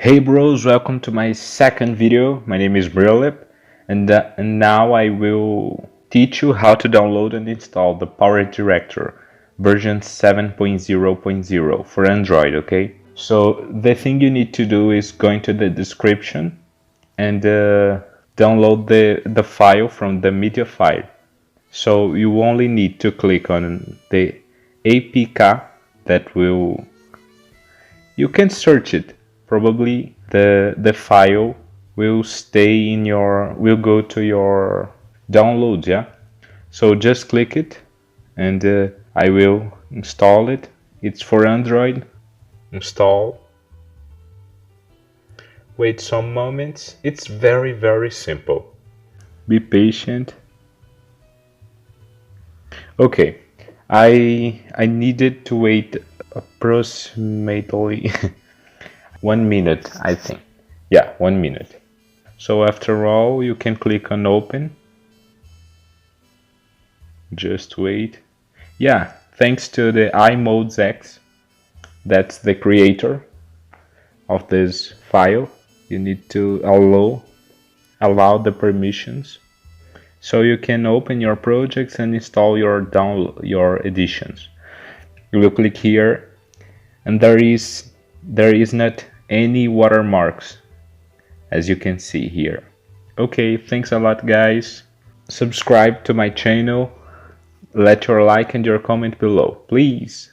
Hey bros, welcome to my second video. My name is Brelip and now I will teach you how to download and install the Power Director version 7.0.0 for Android, okay? So the thing you need to do is go into the description and download the file from the media file. So you only need to click on the APK that will, you can search it. Probably the file will stay in your, will go to your downloads, yeah? So just click it and I will install it. It's for Android. Install. Wait some moments. It's very simple. Be patient. Okay, I needed to wait approximately 1 minute, I think. Yeah, 1 minute. So after all, you can click on open. Just wait. Yeah, thanks to the iModesX, that's the creator of this file. You need to allow the permissions. So you can open your projects and install your editions. You will click here and there is not any watermarks, as you can see here. Okay, thanks a lot guys. Subscribe to my channel, let your like and your comment below, please.